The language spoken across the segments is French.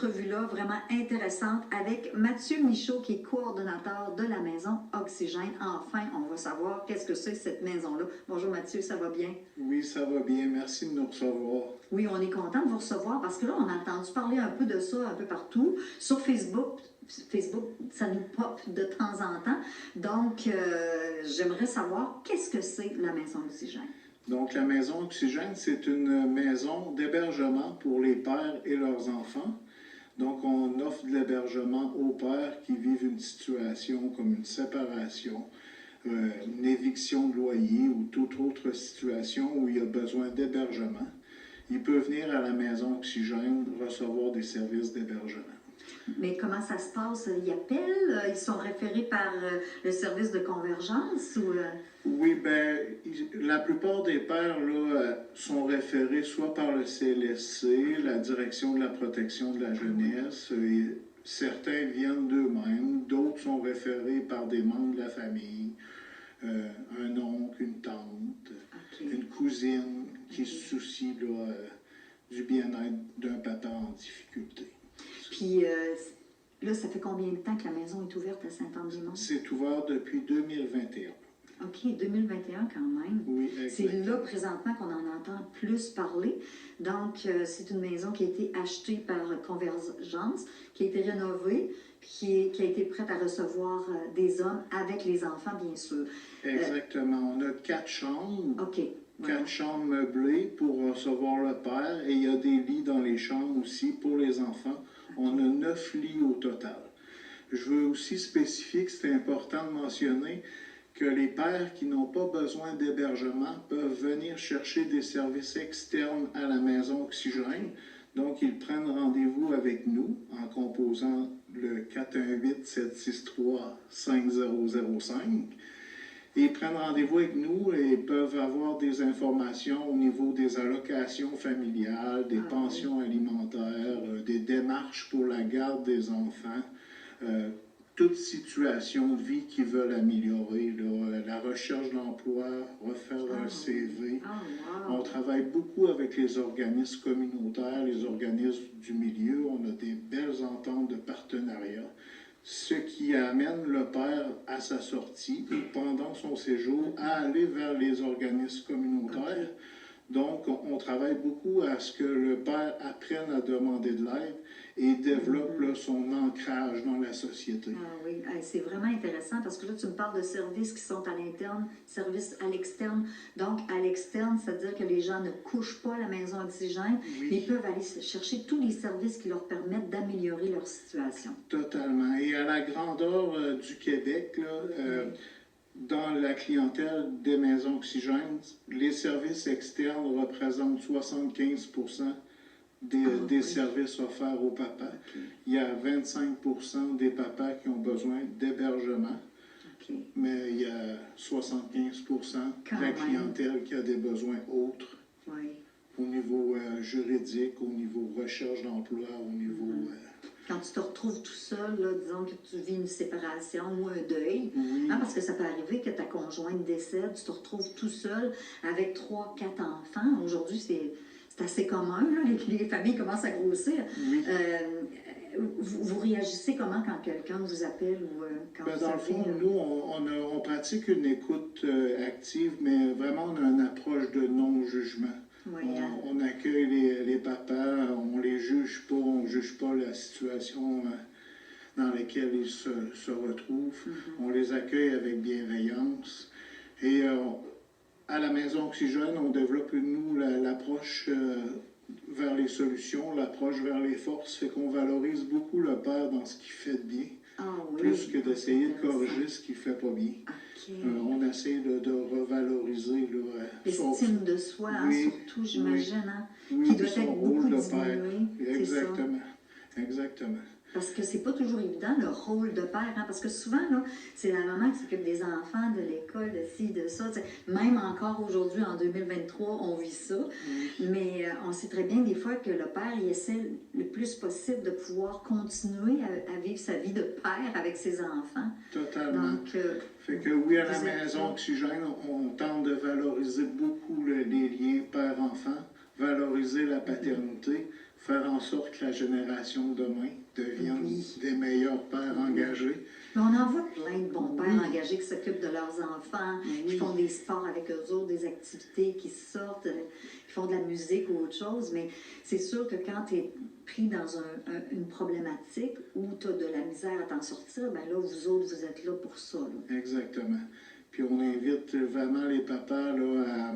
entrevue-là vraiment intéressante avec Mathieu Michaud, qui est coordonnateur de la maison Oxygène. Enfin, on va savoir qu'est-ce que c'est cette maison-là. Bonjour Mathieu, ça va bien? Oui, ça va bien. Merci de nous recevoir. Oui, on est content de vous recevoir parce que là, on a entendu parler un peu de ça un peu partout. Sur Facebook, ça nous pop de temps en temps. Donc, j'aimerais savoir qu'est-ce que c'est la maison Oxygène. Donc, la maison Oxygène, c'est une maison d'hébergement pour les pères et leurs enfants. Donc, on offre de l'hébergement aux pères qui vivent une situation comme une séparation, une éviction de loyer ou toute autre situation où il y a besoin d'hébergement. Il peut venir à la maison Oxygène recevoir des services d'hébergement. Mais comment ça se passe? Ils appellent? Ils sont référés par le service de convergence? Ou, Oui, bien, la plupart des pères là, sont référés soit par le CLSC, la Direction de la protection de la jeunesse, et certains viennent d'eux-mêmes, d'autres sont référés par des membres de la famille, un oncle, une tante, une cousine qui se soucie là, du bien-être d'un papa en difficulté. Puis là, ça fait combien de temps que la maison est ouverte à Saint-Anne-des-Monts? C'est ouvert depuis 2021. OK, 2021 quand même. Oui, exactement. C'est là présentement qu'on en entend plus parler. Donc, c'est une maison qui a été achetée par Convergence, qui a été rénovée, puis qui a été prête à recevoir des hommes avec les enfants, bien sûr. Exactement. On a 4 chambres. OK. Voilà. 4 chambres meublées pour recevoir le père et il y a des lits dans les chambres aussi pour les enfants. On a 9 lits au total. Je veux aussi spécifier que c'est important de mentionner que les pères qui n'ont pas besoin d'hébergement peuvent venir chercher des services externes à la maison Oxygène. Donc, ils prennent rendez-vous avec nous en composant le 418-763-5005. Ils prennent rendez-vous avec nous et peuvent avoir des informations au niveau des allocations familiales, des pensions alimentaires, des démarches pour la garde des enfants, toute situation de vie qu'ils veulent améliorer, là, la recherche d'emploi, refaire un CV. On travaille beaucoup avec les organismes communautaires, les organismes du milieu. On a des belles ententes de partenariat. Ce qui amène le père à sa sortie ou pendant son séjour à aller vers les organismes communautaires. Donc, on travaille beaucoup à ce que le père apprenne à demander de l'aide et développe là, son ancrage dans la société. Ah oui, c'est vraiment intéressant parce que là, tu me parles de services qui sont à l'interne, services à l'externe. Donc, à l'externe, c'est-à-dire que les gens ne couchent pas à la maison Oxygène, mais ils peuvent aller chercher tous les services qui leur permettent d'améliorer leur situation. Totalement. Et à la grandeur du Québec, là, dans la clientèle des maisons Oxygène, les services externes représentent 75% des services offerts aux papas. Il y a 25% des papas qui ont besoin d'hébergement, mais il y a 75% de la clientèle qui a des besoins autres au niveau juridique, au niveau recherche d'emploi, au niveau... Quand tu te retrouves tout seul, là, disons que tu vis une séparation ou un deuil, parce que ça peut arriver que ta conjointe décède, tu te retrouves tout seul avec 3, 4 enfants. Aujourd'hui, c'est assez commun, là, les familles commencent à grossir. Vous réagissez comment quand quelqu'un vous appelle ou quand vous dans le fond, nous, on pratique une écoute active, mais vraiment, on a une approche de non-jugement. On accueille les papas, on les juge pas, on ne juge pas la situation dans laquelle ils se retrouvent. On les accueille avec bienveillance. Et à la maison Oxygène, on développe, nous, l'approche vers les solutions, l'approche vers les forces, fait qu'on valorise beaucoup le père dans ce qu'il fait de bien, plus que d'essayer de corriger ce qu'il ne fait pas bien. On essaie de revaloriser l'estime de soi, surtout, j'imagine, qui doit être beaucoup diminué. Exactement. Exactement. Parce que c'est pas toujours évident, le rôle de père, parce que souvent, là, c'est la maman qui s'occupe des enfants, de l'école, de ci, de ça. Même encore aujourd'hui, en 2023, on vit ça. Mais on sait très bien des fois que le père, il essaie le plus possible de pouvoir continuer à vivre sa vie de père avec ses enfants. Totalement. Donc, fait que oui, à la maison Oxygène, on tente de valoriser beaucoup les liens père-enfant, valoriser la paternité. faire en sorte que la génération de demain devienne Oui. des meilleurs pères engagés. Mais on en voit plein de bons pères Oui. engagés qui s'occupent de leurs enfants, qui Oui. font des sports avec eux autres, des activités, qui sortent, qui font de la musique ou autre chose. Mais c'est sûr que quand tu es pris dans une problématique où tu as de la misère à t'en sortir, ben là, vous autres, vous êtes là pour ça. Là. Exactement. Puis on invite vraiment les papas là,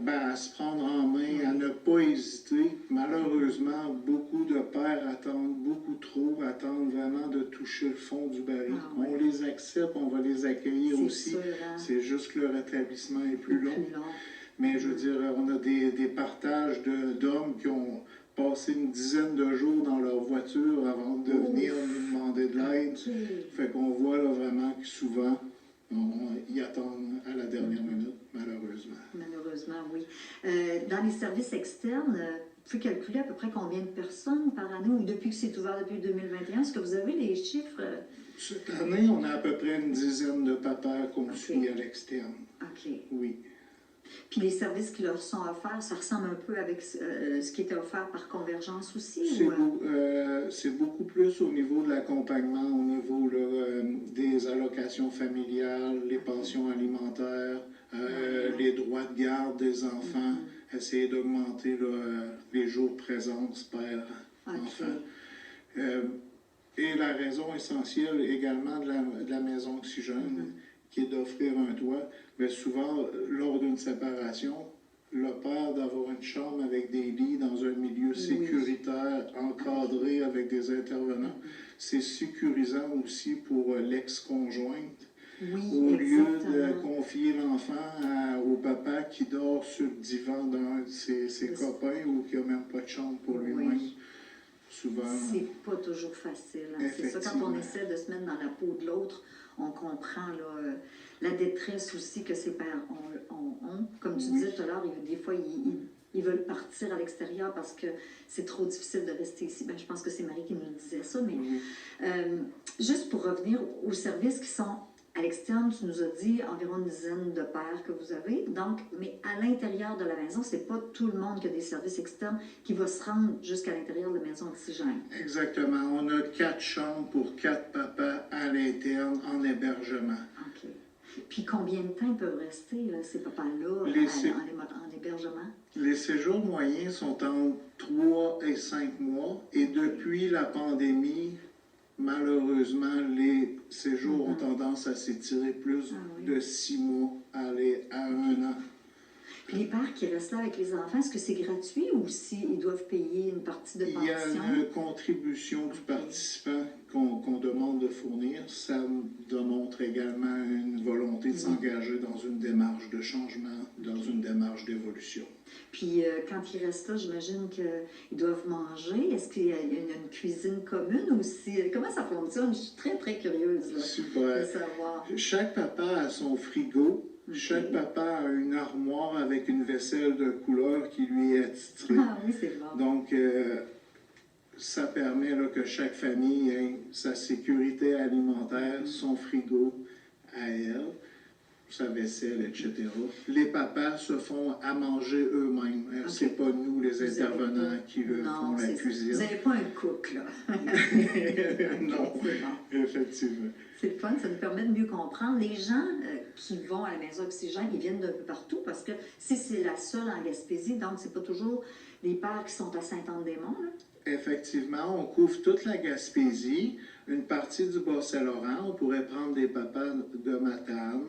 à se prendre en main, à ne pas hésiter. Malheureusement, beaucoup de pères attendent beaucoup trop, attendent vraiment de toucher le fond du baril. Ah ouais. On les accepte, on va les accueillir aussi. Sûr, hein? C'est juste que le rétablissement est plus long. Plus long. Mais je veux dire, on a des partages d'hommes qui ont passé une dizaine de jours dans leur voiture avant de venir nous demander de l'aide. OK. Fait qu'on voit là, vraiment que souvent, ils attendent à la dernière minute, malheureusement. Malheureusement, oui. Dans les services externes, vous pouvez calculer à peu près combien de personnes par année, ou depuis que c'est ouvert depuis 2021, est-ce que vous avez les chiffres? Cette année, on a à peu près une dizaine de papas qu'on OK. suit à l'externe. OK. Oui. Puis les services qui leur sont offerts, ça ressemble un peu avec ce qui était offert par Convergence aussi? C'est beaucoup plus au niveau de l'accompagnement, au niveau là, des allocations familiales, les pensions alimentaires, les droits de garde des enfants, essayer d'augmenter les jours de présence père-enfant. Et la raison essentielle également de la maison Oxygène, qui est d'offrir un toit, mais souvent, lors d'une séparation, le père d'avoir une chambre avec des lits dans un milieu sécuritaire, encadré avec des intervenants, c'est sécurisant aussi pour l'ex-conjointe. Oui, Au lieu exactement. de confier l'enfant au papa qui dort sur le divan d'un de ses copains ou qui n'a même pas de chambre pour lui-même. Souvent. C'est pas toujours facile. Hein. C'est ça, quand on essaie de se mettre dans la peau de l'autre, on comprend là, la détresse aussi que ces pères ont. Comme tu disais tout à l'heure, des fois, ils veulent partir à l'extérieur parce que c'est trop difficile de rester ici. Ben, je pense que c'est Marie qui nous disait ça, mais juste pour revenir aux services qui sont à l'externe, tu nous as dit environ une dizaine de pères que vous avez. Donc, mais à l'intérieur de la maison, c'est pas tout le monde qui a des services externes qui va se rendre jusqu'à l'intérieur de la maison Oxygène. Exactement. On a 4 chambres pour 4 papas à l'interne en hébergement. OK. Puis combien de temps ils peuvent rester, là, ces papas-là, en hébergement? Les séjours moyens sont entre 3 et 5 mois. Et depuis la pandémie, malheureusement, les séjours ont tendance à s'étirer plus de 6 mois à 1 an. Puis les pères qui restent là avec les enfants, est-ce que c'est gratuit ou s'ils doivent payer une partie de pension? Il y a une contribution du participant qu'on demande de fournir. Ça démontre également une volonté de s'engager dans une démarche de changement, dans une démarche d'évolution. Puis quand ils restent là, j'imagine qu'ils doivent manger. Est-ce qu'il y a une cuisine commune aussi? Comment ça fonctionne? Je suis très, très curieuse là, Super. de savoir. Chaque papa a son frigo. Chaque papa a une armoire avec une vaisselle de couleur qui lui est attitrée. Ah oui, c'est bon. Donc, ça permet là, que chaque famille ait sa sécurité alimentaire, son frigo à elle, sa vaisselle, etc. Les papas se font à manger eux-mêmes. Okay. C'est pas nous, les intervenants, qui font la cuisine. Vous n'avez pas un cook, là. Non, effectivement. C'est le fun, ça nous permet de mieux comprendre. Les gens qui vont à la maison Oxygène, ils viennent d'un peu partout parce que si c'est la seule en Gaspésie, donc c'est pas toujours les pères qui sont à Saint-Anne-des-Monts, là. Effectivement, on couvre toute la Gaspésie, une partie du Bas-Saint-Laurent. On pourrait prendre des papas de Matane,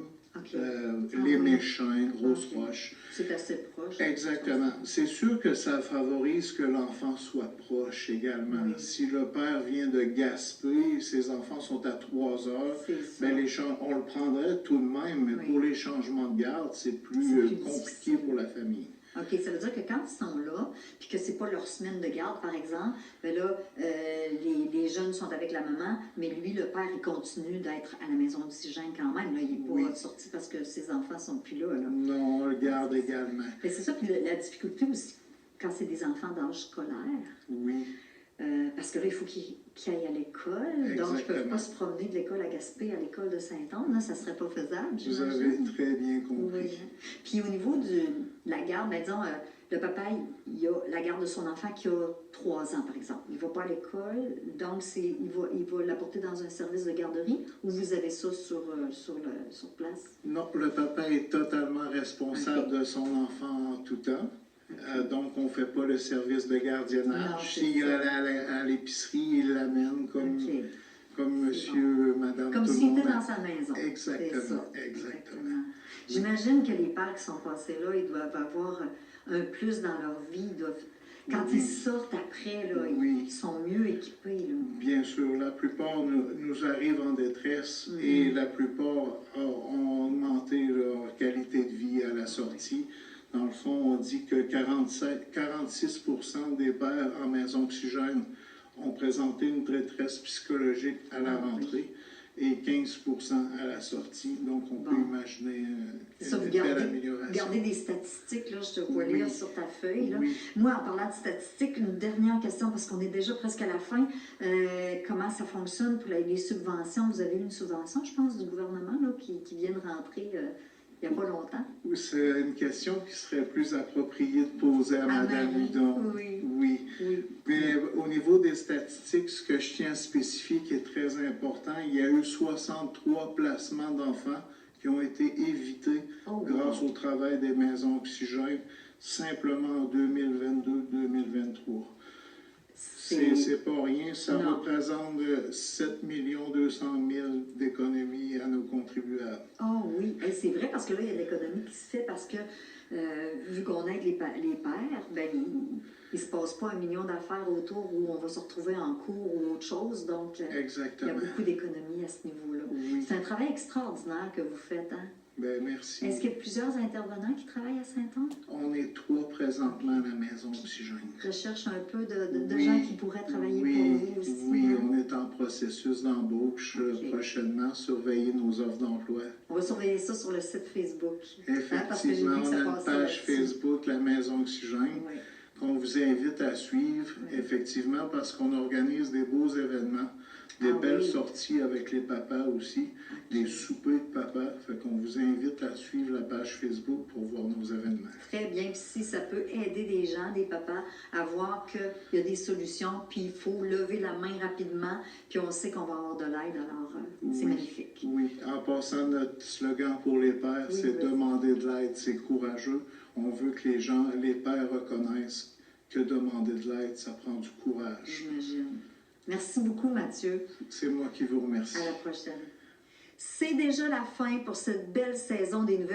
les Méchins, Grosse-Roche. C'est assez proche. Exactement. C'est sûr que ça favorise que l'enfant soit proche également. Oui. Si le père vient de Gaspé, ses enfants sont à 3 heures, ben on le prendrait tout de même, mais pour les changements de garde, c'est plus compliqué pour la famille. OK, ça veut dire que quand ils sont là, puis que c'est pas leur semaine de garde, par exemple, ben là, les jeunes sont avec la maman, mais lui, le père, il continue d'être à la maison d'Oxygène quand même. Là, il n'est pas sorti parce que ses enfants sont plus là. Non, on le garde également. Ben, c'est ça, puis la difficulté aussi, quand c'est des enfants d'âge scolaire. Oui. Parce que là, il faut qu'ils aillent à l'école. Donc, ils ne peuvent pas se promener de l'école à Gaspé à l'école de Saint-Anne. Là, ça ne serait pas faisable, Vous avez très bien compris. Oui. Puis au niveau de la garde, ben, disons, le papa, il a la garde de son enfant qui a 3 ans, par exemple. Il ne va pas à l'école, donc il va l'apporter dans un service de garderie ou vous avez ça sur place? Non, le papa est totalement responsable de son enfant en tout temps. Donc, on ne fait pas le service de gardiennage. S'il est à l'épicerie, il l'amène comme monsieur, madame, comme tout le s'il monde. était dans sa maison. Exactement, exactement. J'imagine que les pères qui sont passés là, ils doivent avoir un plus dans leur vie. Quand ils sortent après, là, ils sont mieux équipés. Là. Bien sûr, la plupart nous arrivent en détresse et la plupart ont augmenté leur qualité de vie à la sortie. Dans le fond, on dit que 46% des pères en maison oxygène ont présenté une détresse psychologique à la rentrée et 15% à la sortie. Donc, on peut imaginer une belle amélioration. Garder des statistiques, là, je te vois lire sur ta feuille. Là. Moi, en parlant de statistiques, une dernière question, parce qu'on est déjà presque à la fin. Comment ça fonctionne pour les subventions? Vous avez eu une subvention, je pense, du gouvernement là, qui vient de rentrer il n'y a pas longtemps. C'est une question qui serait plus appropriée de poser à Mme Hudon. Oui. Mais au niveau des statistiques, ce que je tiens à spécifier qui est très important, il y a eu 63 placements d'enfants qui ont été évités grâce au travail des maisons oxygènes, simplement en 2022-2023. C'est pas rien, ça représente 7 200 000 d'économies à nos contribuables. Oh oui, et c'est vrai parce que là, il y a de l'économie qui se fait parce que, vu qu'on aide les pères, ben, il ne se passe pas 1 million d'affaires autour où on va se retrouver en cours ou autre chose, donc exactement. Il y a beaucoup d'économies à ce niveau-là. Oui. C'est un travail extraordinaire que vous faites, hein? Ben, merci. Est-ce qu'il y a plusieurs intervenants qui travaillent à Saint-Anne? On est 3 présentement à la maison oxygène. Recherche un peu de gens qui pourraient travailler pour vous aussi. Oui, on est en processus d'embauche prochainement, surveiller nos offres d'emploi. On va surveiller ça sur le site Facebook. Effectivement, on a une page Facebook, la Maison Oxygène, qu'on vous invite à suivre, effectivement, parce qu'on organise des beaux événements, des belles sorties avec les papas aussi, des soupers de papas. Fait qu'on vous invite à suivre la page Facebook pour voir nos événements. Très bien. Puis si ça peut aider des gens, des papas, à voir qu'il y a des solutions, puis il faut lever la main rapidement, puis on sait qu'on va avoir de l'aide, alors c'est magnifique. Oui. En passant, notre slogan pour les pères, c'est demander de l'aide, c'est courageux. On veut que les pères reconnaissent que demander de l'aide, ça prend du courage. J'imagine. Merci beaucoup, Mathieu. C'est moi qui vous remercie. À la prochaine. C'est déjà la fin pour cette belle saison des nouvelles.